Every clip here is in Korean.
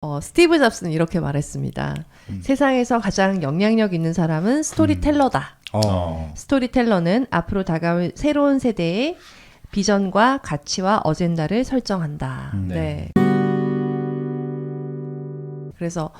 스티브 잡스는 이렇게 말했습니다. 세상에서 가장 영향력 있는 사람은 스토리텔러다. 스토리텔러는 앞으로 다가올 새로운 세대의 비전과 가치와 어젠다를 설정한다. 네. 그래서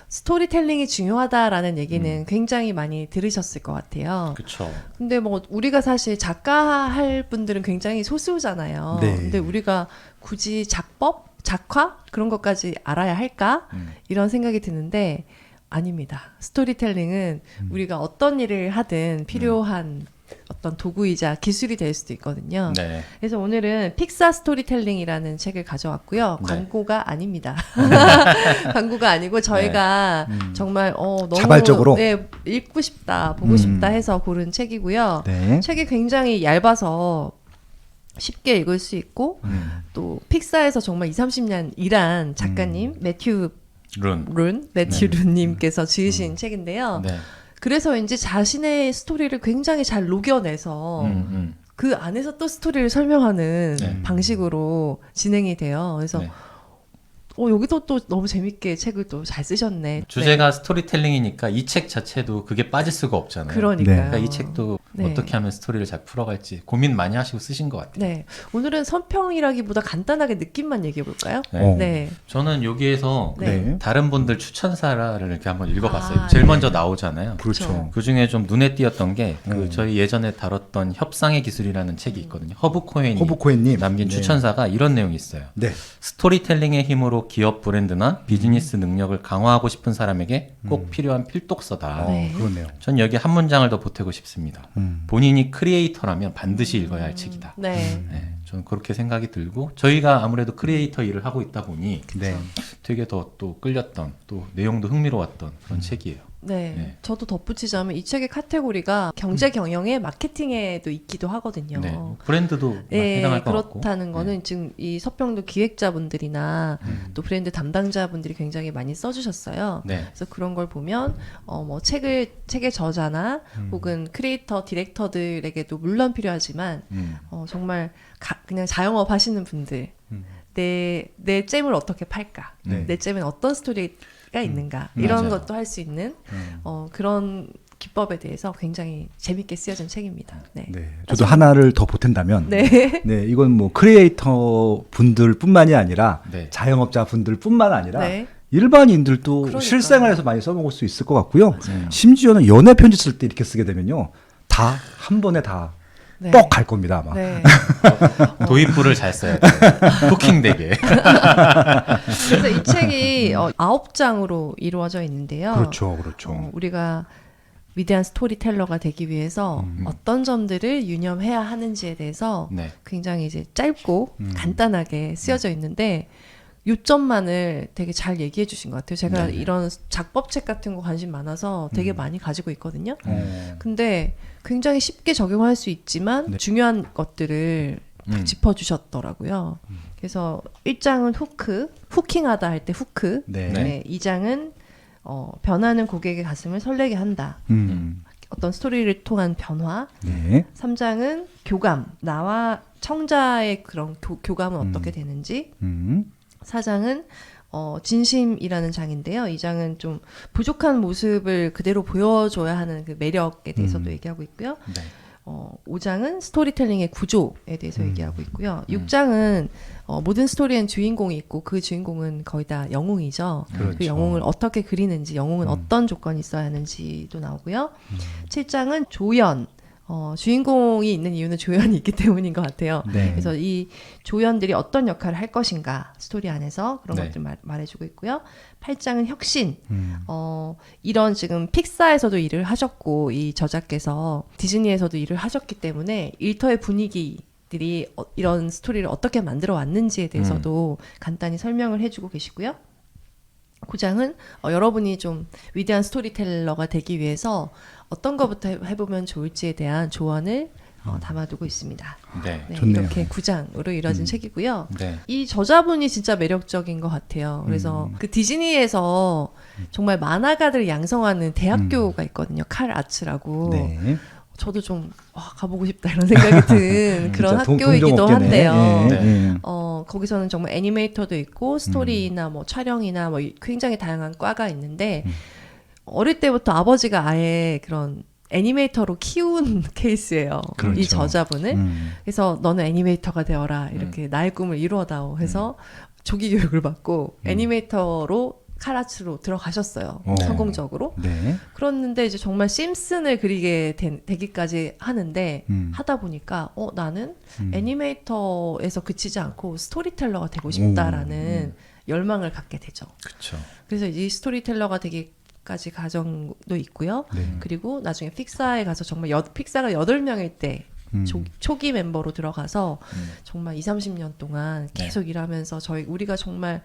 스토리텔링이 중요하다라는 얘기는 굉장히 많이 들으셨을 것 같아요. 그렇죠. 근데 뭐 우리가 사실 작가 할 분들은 굉장히 소수잖아요. 네. 근데 우리가 굳이 작법, 작화 그런 것까지 알아야 할까? 이런 생각이 드는데 아닙니다. 스토리텔링은 우리가 어떤 일을 하든 필요한 어떤 도구이자 기술이 될 수도 있거든요. 네. 그래서 오늘은 픽사 스토리텔링이라는 책을 가져왔고요. 네. 광고가 아닙니다. 광고가 아니고 저희가 정말 너무 자발적으로 읽고 싶다, 보고 싶다 해서 고른 책이고요. 네. 책이 굉장히 얇아서 쉽게 읽을 수 있고 또 픽사에서 정말 20-30년 일한 작가님 매튜 룬님께서 지으신 책인데요. 네. 그래서인지 자신의 스토리를 굉장히 잘 녹여내서 그 안에서 또 스토리를 설명하는 네. 방식으로 진행이 돼요. 그래서 네. 여기도 또 너무 재밌게 책을 또 잘 쓰셨네. 주제가 스토리텔링이니까 이 책 자체도 그게 빠질 수가 없잖아요. 그러니까요. 그러니까 이 책도 네. 어떻게 하면 스토리를 잘 풀어갈지 고민 많이 하시고 쓰신 것 같아요. 네. 오늘은 선평이라기보다 간단하게 느낌만 얘기해 볼까요? 네. 네. 저는 여기에서 네. 다른 분들 추천사를 이렇게 한번 읽어봤어요. 아, 제일 네. 먼저 나오잖아요. 그렇죠. 그 중에 좀 눈에 띄었던 게 저희 예전에 다뤘던 협상의 기술이라는 책이 있거든요. 허브 코엔이 남긴 네. 추천사가 이런 내용이 있어요. 네. 스토리텔링의 힘으로 기업 브랜드나 비즈니스 능력을 강화하고 싶은 사람에게 꼭 필요한 필독서다. 네. 그렇네요. 전 여기 한 문장을 더 보태고 싶습니다. 본인이 크리에이터라면 반드시 읽어야 할 책이다. 네. 네, 저는 그렇게 생각이 들고 저희가 아무래도 크리에이터 일을 하고 있다 보니 네. 되게 더 또 끌렸던 또 내용도 흥미로웠던 그런 책이에요. 네. 네. 저도 덧붙이자면 이 책의 카테고리가 경제 경영에 마케팅에도 있기도 하거든요. 네, 브랜드도 네, 해당할 것 같고. 그렇다는 거는 지금 이 서평도 기획자분들이나 또 브랜드 담당자분들이 굉장히 많이 써주셨어요. 네. 그래서 그런 걸 보면 뭐 책의 저자나 혹은 크리에이터 디렉터들에게도 물론 필요하지만 정말 그냥 자영업 하시는 분들 내 잼을 어떻게 팔까? 내 잼엔 어떤 스토리가 있는가? 이런 맞아요. 것도 할 수 있는 그런 기법에 대해서 굉장히 재밌게 쓰여진 책입니다. 네. 네. 저도 하나를 더 보탠다면 네. 네, 이건 뭐 크리에이터 분들뿐만이 아니라 네. 자영업자 분들뿐만 아니라 네. 일반인들도 그러니까요. 실생활에서 많이 써먹을 수 있을 것 같고요. 맞아요. 심지어는 연애 편지 쓸 때 이렇게 쓰게 되면요, 다 한 번에 다 네. 뻑 갈 겁니다 아마. 네. 도입부를 잘 써야 돼요. 후킹되게. 그래서 이 책이 9장으로 이루어져 있는데요. 그렇죠, 그렇죠. 우리가 위대한 스토리텔러가 되기 위해서 어떤 점들을 유념해야 하는지에 대해서 네. 굉장히 이제 짧고 간단하게 쓰여져 있는데 요점만을 되게 잘 얘기해 주신 것 같아요. 제가 네네. 이런 작법책 같은 거 관심 많아서 되게 많이 가지고 있거든요. 어. 근데 굉장히 쉽게 적용할 수 있지만 네. 중요한 것들을 딱 짚어주셨더라고요. 그래서 1장은 후킹하다 할 때 후크. 네. 네. 2장은 변하는 고객의 가슴을 설레게 한다. 어떤 스토리를 통한 변화. 네. 3장은 교감. 나와 청자의 그런 교감은 어떻게 되는지. 4장은 진심이라는 장인데요. 이 장은 좀 부족한 모습을 그대로 보여줘야 하는 그 매력에 대해서도 얘기하고 있고요. 네. 5장은 스토리텔링의 구조에 대해서 얘기하고 있고요. 6장은 모든 스토리엔 주인공이 있고 그 주인공은 거의 다 영웅이죠. 그렇죠. 그 영웅을 어떻게 그리는지, 영웅은 어떤 조건이 있어야 하는지도 나오고요. 7장은 조연. 주인공이 있는 이유는 조연이 있기 때문인 것 같아요. 네. 그래서 이 조연들이 어떤 역할을 할 것인가 스토리 안에서 그런 네. 것들 말해주고 있고요. 8장은 혁신. 이런 지금 픽사에서도 일을 하셨고 이 저자께서 디즈니에서도 일을 하셨기 때문에 일터의 분위기들이 이런 스토리를 어떻게 만들어 왔는지에 대해서도 간단히 설명을 해주고 계시고요. 9장은 여러분이 좀 위대한 스토리텔러가 되기 위해서 어떤 것부터 해보면 좋을지에 대한 조언을 담아두고 있습니다. 네. 네, 좋네요. 이렇게 9장으로 이루어진 책이고요. 네. 이 저자분이 진짜 매력적인 것 같아요. 그래서 그 디즈니에서 정말 만화가들을 양성하는 대학교가 있거든요. 칼 아츠라고. 네. 저도 좀 가보고 싶다 이런 생각이 든 그런 진짜 학교이기도 동정업계네. 한데요. 네. 네. 거기서는 정말 애니메이터도 있고 스토리나 뭐 촬영이나 뭐 굉장히 다양한 과가 있는데 어릴 때부터 아버지가 아예 그런 애니메이터로 키운 케이스예요. 그렇죠. 이 저자분을. 그래서 너는 애니메이터가 되어라. 이렇게 나의 꿈을 이루어다오 해서 조기 교육을 받고 애니메이터로 카라츠로 들어가셨어요. 성공적으로. 네. 그랬는데 이제 정말 심슨을 그리게 되기까지 하는데 하다 보니까 나는 애니메이터에서 그치지 않고 스토리텔러가 되고 싶다라는 열망을 갖게 되죠. 그렇죠. 그래서 이 스토리텔러가 되기까지 과정도 있고요. 네. 그리고 나중에 픽사에 가서 정말 픽사가 8명일 때 초기 멤버로 들어가서 정말 20-30년 동안 계속 일하면서 우리가 정말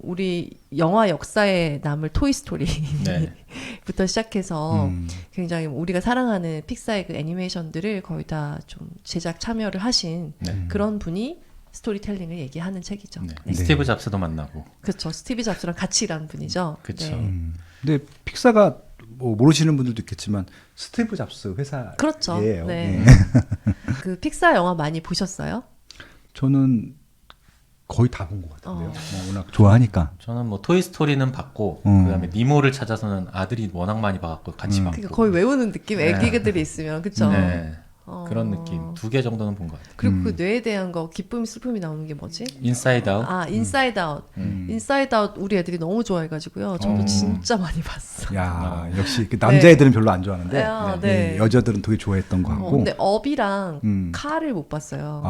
우리 영화 역사에 남을 토이스토리부터 시작해서 굉장히 우리가 사랑하는 픽사의 그 애니메이션들을 거의 다 좀 제작 참여를 하신 그런 분이 스토리텔링을 얘기하는 책이죠. 네. 네. 스티브 잡스도 만나고. 그렇죠. 스티브 잡스랑 같이 일하는 분이죠. 그쵸. 네. 근데 픽사가 뭐 모르시는 분들도 있겠지만 스티브 잡스 회사예요. 그렇죠. 네. 예. 그 픽사 영화 많이 보셨어요? 저는 거의 다 본 것 같은데요. 워낙 좋아하니까. 저는 뭐 토이스토리는 봤고 그다음에 니모를 찾아서는 아들이 워낙 많이 봐갖고 같이 봤고. 그러니까 거의 외우는 느낌? 애기들이 있으면 그렇죠. 네. 그런 느낌. 2개 정도는 본 것 같아요. 그리고 그 뇌에 대한 거 기쁨 슬픔이 나오는 게 뭐지? 인사이드 아웃. 인사이드 아웃. 인사이드 아웃 우리 애들이 너무 좋아해가지고 저도 진짜 많이 봤어. 야 역시 그 남자애들은 별로 안 좋아하는데 네. 여자들은 되게 좋아했던 것 같고. 근데 업이랑 칼을 못 봤어요.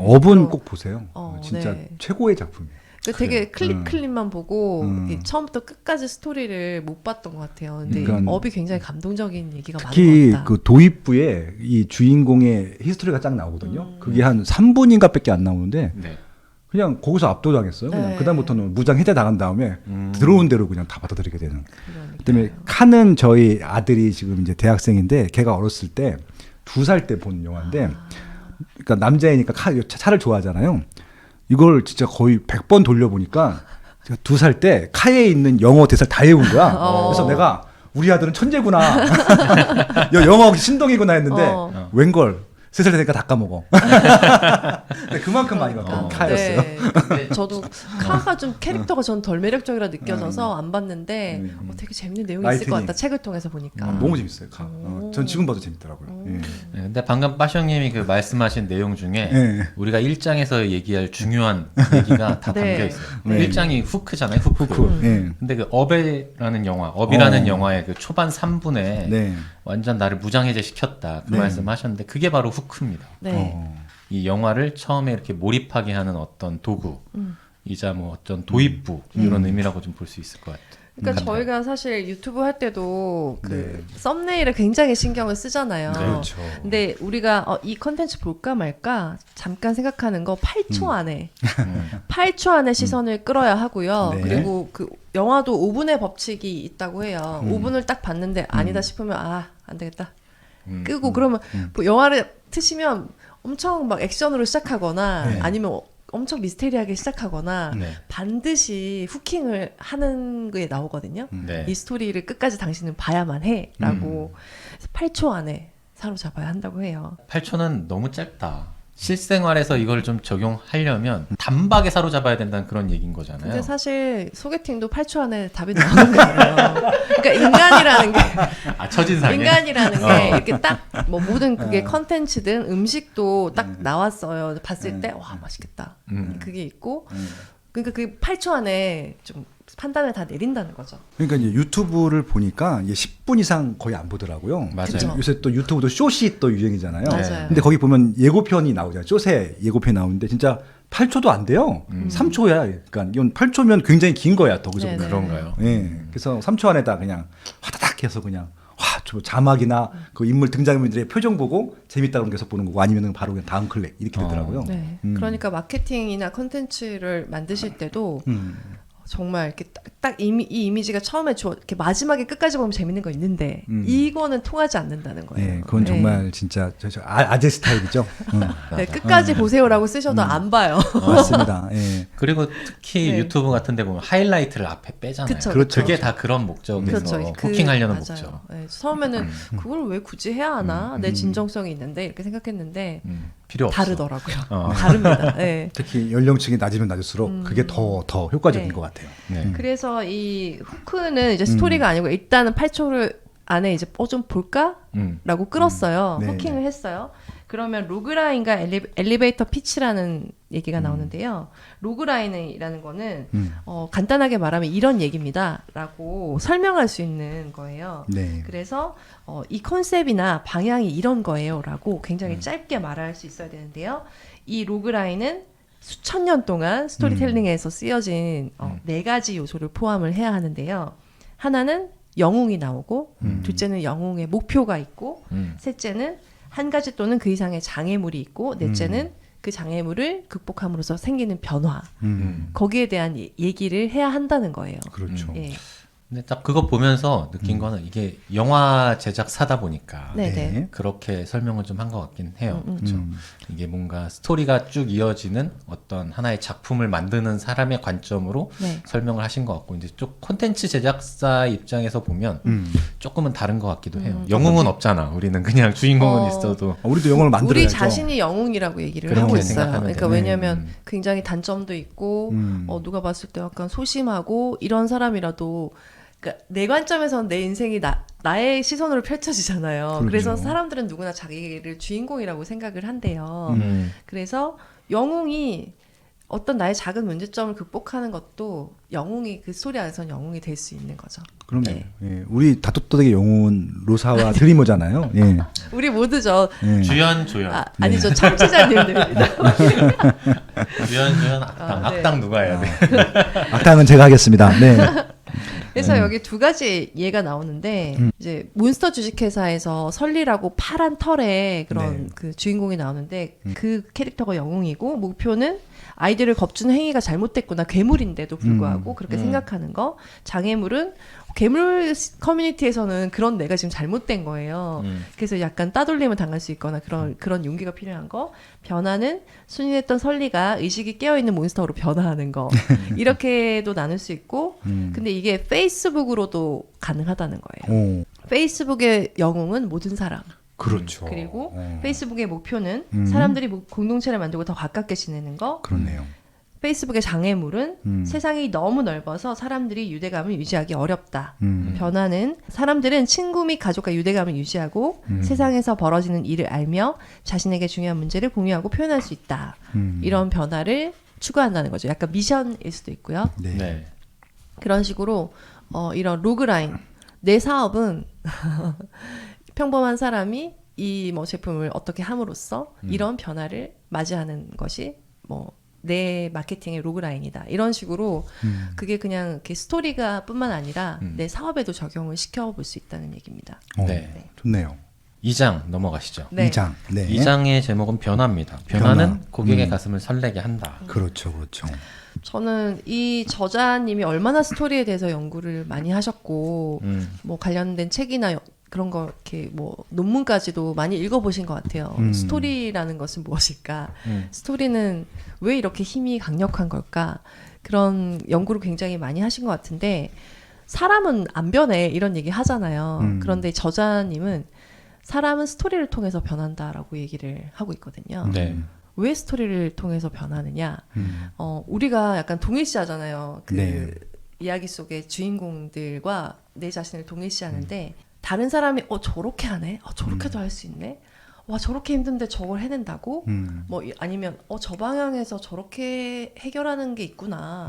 업은 꼭 보세요. 진짜 네. 최고의 작품이에요. 되게 클립만 보고 처음부터 끝까지 스토리를 못 봤던 것 같아요. 근데 그러니까 업이 굉장히 감동적인 얘기가 많은 특히 것 같다. 그 도입부에 이 주인공의 히스토리가 쫙 나오거든요. 그게 한 3분인가밖에 안 나오는데 네. 그냥 거기서 압도당했어요. 그냥 네. 그다음부터는 무장 해제 당한 다음에 들어온 대로 그냥 다 받아들이게 되는. 그러니까요. 그다음에 칸은 저희 아들이 지금 이제 대학생인데 걔가 어렸을 때 2살 때 본 영화인데, 그러니까 남자애니까 차를 좋아하잖아요. 이걸 진짜 거의 100번 돌려보니까 제가 2살 때 카에 있는 영어 대사를 다 외운 거야. 그래서 내가 우리 아들은 천재구나. 영어 신동이구나 했는데 웬걸 3살 되니까 다 까먹어. 근데 그만큼 많이 봤거든요. 카였어요. 네. 근데 저도 카가 좀 캐릭터가 전 덜 매력적이라 느껴져서 안 봤는데 되게 재밌는 내용이 있을 것 같다. 책을 통해서 보니까. 너무 재밌어요. 카. 전 지금 봐도 재밌더라고요. 예. 네, 근데 방금 빠숑님이 그 말씀하신 내용 중에 네. 우리가 1장에서 얘기할 중요한 얘기가 다 네. 담겨 있어요. 네. 1장이 후크잖아요. 후크. 예. 근데 그 업이라는 영화의 그 초반 3분에 네. 완전 나를 무장해제 시켰다 그 말씀하셨는데 그게 바로 후크입니다. 네. 이 영화를 처음에 이렇게 몰입하게 하는 어떤 도구 이자 뭐 어떤 도입부 이런 의미라고 좀 볼 수 있을 것 같아요. 그러니까 저희가 사실 유튜브 할 때도 그 네. 썸네일에 굉장히 신경을 쓰잖아요. 그렇죠. 근데 우리가 이 컨텐츠 볼까 말까 잠깐 생각하는 거 8초 안에 8초 안에 시선을 끌어야 하고요. 네. 그리고 그 영화도 5분의 법칙이 있다고 해요. 5분을 딱 봤는데 아니다 싶으면 안 되겠다. 끄고 그러면 뭐 영화를 트시면 엄청 막 액션으로 시작하거나 네. 아니면 엄청 미스테리하게 시작하거나 네. 반드시 후킹을 하는 게 나오거든요. 네. 이 스토리를 끝까지 당신은 봐야만 해라고 8초 안에 사로잡아야 한다고 해요. 8초는 너무 짧다. 실생활에서 이걸 좀 적용하려면 단박에 사로잡아야 된다는 그런 얘기인 거잖아요. 근데 사실 소개팅도 8초 안에 답이 나오는 거예요. 그러니까 인간이라는 게 첫인상에 인간이라는 게 이렇게 딱 뭐 모든 그게 컨텐츠든 음식도 딱 나왔어요. 봤을 때 와 맛있겠다. 그게 있고 그러니까 그 8초 안에 좀 판단을 다 내린다는 거죠. 그러니까 이제 유튜브를 보니까 이게 10분 이상 거의 안 보더라고요. 맞아요. 그쵸. 요새 또 유튜브도 숏이 또 유행이잖아요. 맞아요. 근데 거기 보면 예고편이 나오잖아요. 숏에 예고편이 나오는데 진짜 8초도 안 돼요. 3초야. 그러니까 이건 8초면 굉장히 긴 거야. 더 그죠? 네네. 그런가요? 예. 그래서 3초 안에다 그냥 화다닥 해서 그냥 저 자막이나 그 인물 등장인물들의 표정 보고 재밌다 그런 계속 보는 거고 아니면 바로 그냥 다음 클릭 이렇게 되더라고요. 네. 그러니까 마케팅이나 컨텐츠를 만드실 때도 정말 이렇게 딱 이 이미지가 처음에 이렇게 마지막에 끝까지 보면 재밌는 거 있는데 이거는 통하지 않는다는 거예요. 네, 그건 정말 진짜 아재 스타일이죠. 네, 끝까지 보세요라고 쓰셔도 안 봐요. 맞습니다. 예. 그리고 특히 네. 유튜브 같은 데 보면 하이라이트를 앞에 빼잖아요. 그쵸, 그렇죠. 그게 다 그런 목적에서 그렇죠. 호킹하려는 맞아요. 목적. 네, 처음에는 그걸 왜 굳이 해야 하나? 내 진정성이 있는데 이렇게 생각했는데 필요 없어. 다르더라고요. 어. 다릅니다. 네. 특히 연령층이 낮으면 낮을수록 그게 더 효과적인 네. 것 같아요. 네. 그래서 이 후크는 이제 스토리가 아니고 일단은 8초를 안에 이제 좀 볼까? 라고 끌었어요. 네, 후킹을 했어요. 그러면 로그라인과 엘리베이터 피치라는 얘기가 나오는데요. 로그라인이라는 거는 간단하게 말하면 이런 얘기입니다. 라고 설명할 수 있는 거예요. 네. 그래서 이 컨셉이나 방향이 이런 거예요. 라고 굉장히 짧게 말할 수 있어야 되는데요. 이 로그라인은 수천 년 동안 스토리텔링에서 쓰여진 네 가지 요소를 포함을 해야 하는데요. 하나는 영웅이 나오고 둘째는 영웅의 목표가 있고 셋째는 한 가지 또는 그 이상의 장애물이 있고 넷째는 그 장애물을 극복함으로써 생기는 변화 거기에 대한 얘기를 해야 한다는 거예요. 그렇죠. 예. 근데 딱 그거 보면서 느낀 거는 이게 영화 제작사다 보니까 네네. 그렇게 설명을 좀 한 것 같긴 해요. 그렇죠. 이게 뭔가 스토리가 쭉 이어지는 어떤 하나의 작품을 만드는 사람의 관점으로 네. 설명을 하신 것 같고 이제 좀 콘텐츠 제작사 입장에서 보면 조금은 다른 것 같기도 해요. 영웅은 없잖아. 우리는 그냥 주인공은 있어도 우리도 영어를 만들어야죠. 우리 자신이 영웅이라고 얘기를 그렇게 하고 있어요. 생각하면 그러니까 되네. 왜냐하면 굉장히 단점도 있고 누가 봤을 때 약간 소심하고 이런 사람이라도 그러니까 내 관점에서는 내 인생이 나의 시선으로 펼쳐지잖아요. 그렇죠. 그래서 사람들은 누구나 자기를 주인공이라고 생각을 한대요. 그래서 영웅이 어떤 나의 작은 문제점을 극복하는 것도 영웅이 그 스토리 안에서는 영웅이 될 수 있는 거죠. 그럼요. 네. 예. 우리 다토토덕의 영웅은 로사와 드리머잖아요. 예. 우리 모두죠. 예. 주연 조연 아니죠. 청취자님들입니다. 주연 악당 네. 악당 누가 해야 돼? 악당은 제가 하겠습니다. 네. 그래서 여기 두 가지 예가 나오는데 이제 몬스터 주식회사에서 설리라고 파란 털의 그런 네. 그 주인공이 나오는데 그 캐릭터가 영웅이고 목표는 아이들을 겁주는 행위가 잘못됐구나 괴물인데도 불구하고 그렇게 생각하는 거 장애물은 괴물 커뮤니티에서는 그런 내가 지금 잘못된 거예요. 그래서 약간 따돌림을 당할 수 있거나 그런 용기가 필요한 거. 변화는 순진했던 설리가 의식이 깨어있는 몬스터로 변화하는 거. 이렇게도 나눌 수 있고 근데 이게 페이스북으로도 가능하다는 거예요. 오, 페이스북의 영웅은 모든 사람. 그렇죠. 그리고 어, 페이스북의 목표는 사람들이 공동체를 만들고 더 가깝게 지내는 거. 그렇네요. 페이스북의 장애물은 세상이 너무 넓어서 사람들이 유대감을 유지하기 어렵다. 변화는 사람들은 친구 및 가족과 유대감을 유지하고 세상에서 벌어지는 일을 알며 자신에게 중요한 문제를 공유하고 표현할 수 있다. 이런 변화를 추구한다는 거죠. 약간 미션일 수도 있고요. 네. 네. 그런 식으로 이런 로그라인 내 사업은 평범한 사람이 이 뭐 제품을 어떻게 함으로써 이런 변화를 맞이하는 것이 뭐 내 마케팅의 로그라인이다. 이런 식으로 그게 그냥 이렇게 스토리가 뿐만 아니라 내 사업에도 적용을 시켜볼 수 있다는 얘기입니다. 네. 좋네요. 2장 넘어가시죠. 네. 2장. 네. 2장의 제목은 변화입니다. 변화는 변화. 고객의 가슴을 설레게 한다. 그렇죠. 그렇죠. 저는 이 저자님이 얼마나 스토리에 대해서 연구를 많이 하셨고 뭐 관련된 책이나 그런 거 이렇게 뭐 논문까지도 많이 읽어보신 것 같아요. 스토리라는 것은 무엇일까? 스토리는 왜 이렇게 힘이 강력한 걸까? 그런 연구를 굉장히 많이 하신 것 같은데 사람은 안 변해 이런 얘기 하잖아요. 그런데 저자님은 사람은 스토리를 통해서 변한다라고 얘기를 하고 있거든요. 네. 왜 스토리를 통해서 변하느냐? 우리가 약간 동일시하잖아요. 그 네. 이야기 속의 주인공들과 내 자신을 동일시하는데 다른 사람이 저렇게 하네, 저렇게도 할 수 있네, 와 저렇게 힘든데 저걸 해낸다고, 뭐 아니면 저 방향에서 저렇게 해결하는 게 있구나,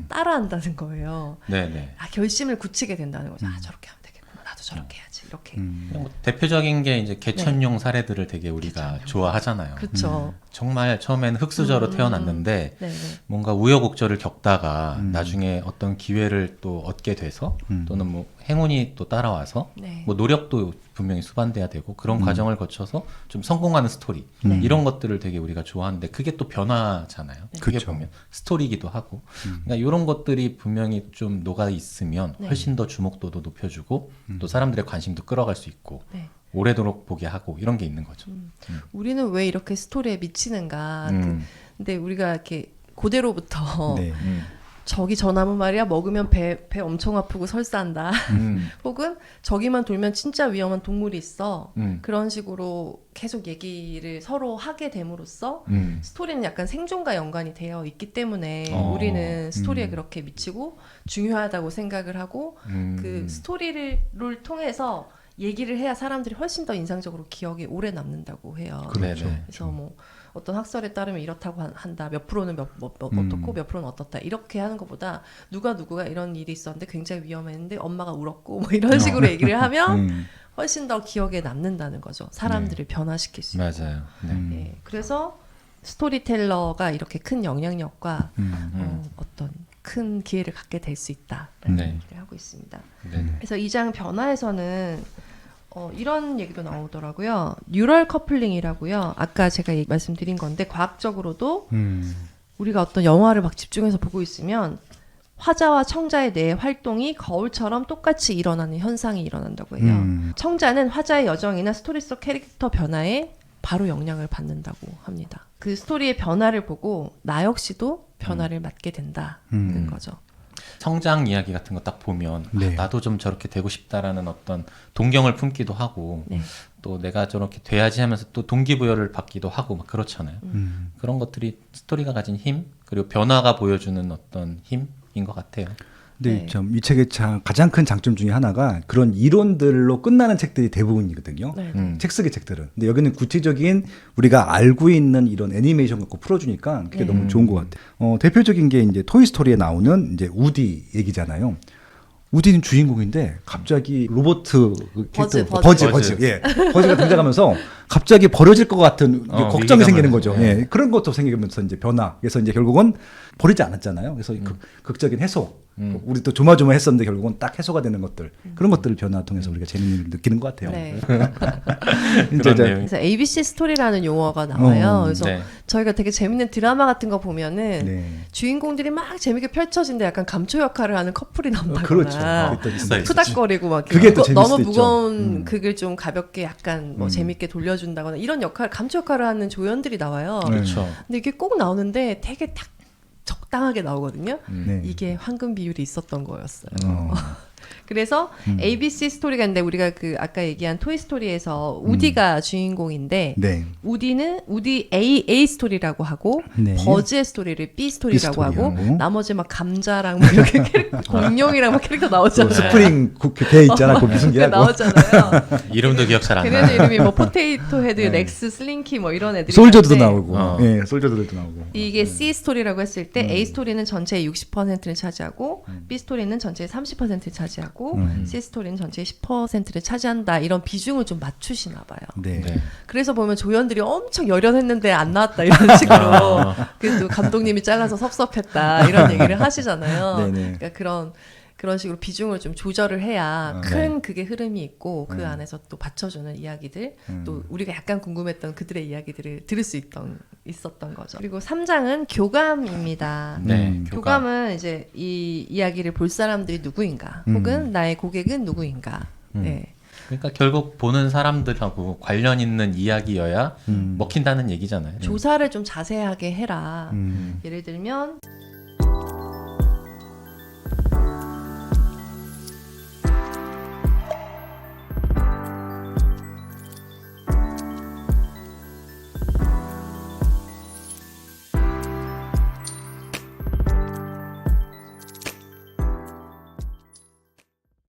따라한다는 거예요. 네네. 결심을 굳히게 된다는 거죠. 저렇게 하면 되겠구나, 나도 저렇게 해야지 이렇게. 뭐 대표적인 게 이제 개천용 사례들을 되게 우리가 좋아하잖아요. 그렇죠. 정말 처음에는 흙수저로 태어났는데 네네. 뭔가 우여곡절을 겪다가 나중에 어떤 기회를 또 얻게 돼서 또는 뭐 행운이 또 따라와서 네. 뭐 노력도 분명히 수반돼야 되고 그런 과정을 거쳐서 좀 성공하는 스토리 네. 이런 것들을 되게 우리가 좋아하는데 그게 또 변화잖아요. 그게 그쵸. 보면 스토리이기도 하고 그러니까 이런 것들이 분명히 좀 녹아 있으면 네. 훨씬 더 주목도도 높여주고 또 사람들의 관심도 끌어갈 수 있고 네. 오래도록 보게 하고 이런 게 있는 거죠. 우리는 왜 이렇게 스토리에 미치는가. 근데 우리가 이렇게 고대로부터 네. 저기 저 나무 말이야 먹으면 배 엄청 아프고 설사한다. 혹은 저기만 돌면 진짜 위험한 동물이 있어. 그런 식으로 계속 얘기를 서로 하게 됨으로써 스토리는 약간 생존과 연관이 되어 있기 때문에 우리는 스토리에 그렇게 미치고 중요하다고 생각을 하고 그 스토리를 통해서 얘기를 해야 사람들이 훨씬 더 인상적으로 기억에 오래 남는다고 해요. 그렇죠. 그래서 뭐 어떤 학설에 따르면 이렇다고 한다. 몇 프로는 어떻고 몇 프로는 어떻다. 이렇게 하는 것보다 누가 이런 일이 있었는데 굉장히 위험했는데 엄마가 울었고 뭐 이런 식으로 얘기를 하면 훨씬 더 기억에 남는다는 거죠. 사람들을 변화시킬 수 있고. 맞아요. 네. 네. 그래서 스토리텔러가 이렇게 큰 영향력과 어떤 큰 기회를 갖게 될 수 있다라는 네. 얘기를 하고 있습니다. 네. 그래서 이 장 변화에서는 이런 얘기도 나오더라고요. 뉴럴 커플링이라고요. 아까 제가 말씀드린 건데 과학적으로도 우리가 어떤 영화를 막 집중해서 보고 있으면 화자와 청자의 뇌의 활동이 거울처럼 똑같이 일어나는 현상이 일어난다고 해요. 청자는 화자의 여정이나 스토리 속 캐릭터 변화에 바로 영향을 받는다고 합니다. 그 스토리의 변화를 보고 나 역시도 변화를 맞게 된다는 거죠. 성장 이야기 같은 거 딱 보면 네. 나도 좀 저렇게 되고 싶다라는 어떤 동경을 품기도 하고 네. 또 내가 저렇게 돼야지 하면서 또 동기부여를 받기도 하고 막 그렇잖아요. 그런 것들이 스토리가 가진 힘 그리고 변화가 보여주는 어떤 힘인 것 같아요. 근데 네. 참 이 책의 가장 큰 장점 중에 하나가 그런 이론들로 끝나는 책들이 대부분이거든요. 네. 책 쓰기 책들은. 근데 여기는 구체적인 우리가 알고 있는 이런 애니메이션 갖고 풀어주니까 그게 너무 좋은 것 같아요. 대표적인 게 이제 토이스토리에 나오는 이제 우디 얘기잖아요. 우디는 주인공인데 갑자기 로버트 그 캐릭터 버즈. 버즈가 등장하면서 갑자기 버려질 것 같은 걱정이 위기감을 생기는 거죠. 예. 예. 그런 것도 생기면서 이제 변화. 그래서 이제 결국은 버리지 않았잖아요. 그래서 극적인 해소. 우리 또 조마조마했었는데 결국은 딱 해소가 되는 것들. 그런 것들을 변화 통해서 우리가 재미를 느끼는 것 같아요. 네. 그런 내용이. 그래서 ABC 스토리라는 용어가 나와요. 그래서 네. 저희가 되게 재밌는 드라마 같은 거 보면은 네. 주인공들이 막 재밌게 펼쳐진데 약간 감초 역할을 하는 커플이 나온다거나 그렇죠. 또 있어요. 투닥거리고 막 그게 또 재밌을 너무 수도 있죠. 무거운 극을 좀 가볍게 약간 뭐 재밌게 돌려준다거나 이런 역할 감초 역할을 하는 조연들이 나와요. 네. 그렇죠. 근데 이게 꼭 나오는데 되게 딱 적당하게 나오거든요. 네. 이게 황금 비율이 있었던 거였어요. 어. 그래서 ABC 스토리가 있는데 우리가 그 아까 얘기한 토이스토리에서 우디가 주인공인데 네. 우디는 우디 A 스토리라고 하고 네. 버즈의 스토리를 B 스토리라고 B 하고 스토리하고. 나머지 막 감자랑 뭐 이렇게 캐릭터 공룡이랑 막 캐릭터 나오잖아요. 스프링 배 있잖아. 그 무슨 그 개하고. 나오잖아요. 이름도 기억 잘 안 나. 걔네들 이름이 뭐 포테이토 헤드, 렉스, 슬링키 뭐 이런 애들이 솔저도 많은데 나오고. 예, 솔저들도 나오고. 이게 C 스토리라고 했을 때 A 스토리는 전체의 60%를 차지하고 B 스토리는 전체의 30%를 차지하고 C 스토리는 전체의 10%를 차지한다. 이런 비중을 좀 맞추시나 봐요. 네. 네. 그래서 보면 조연들이 엄청 열연했는데 안 나왔다 이런 식으로 그래도 감독님이 잘라서 섭섭했다 이런 얘기를 하시잖아요. 네네. 그러니까 그런 식으로 비중을 좀 조절을 해야 큰 그게 흐름이 있고 그 안에서 또 받쳐주는 이야기들 또 우리가 약간 궁금했던 그들의 이야기들을 들을 수 있었던 거죠. 그리고 3장은 교감입니다. 네. 교감은 이제 이 이야기를 볼 사람들이 누구인가 혹은 나의 고객은 누구인가. 네. 그러니까 결국 보는 사람들하고 관련 있는 이야기여야 먹힌다는 얘기잖아요. 조사를 좀 자세하게 해라. 예를 들면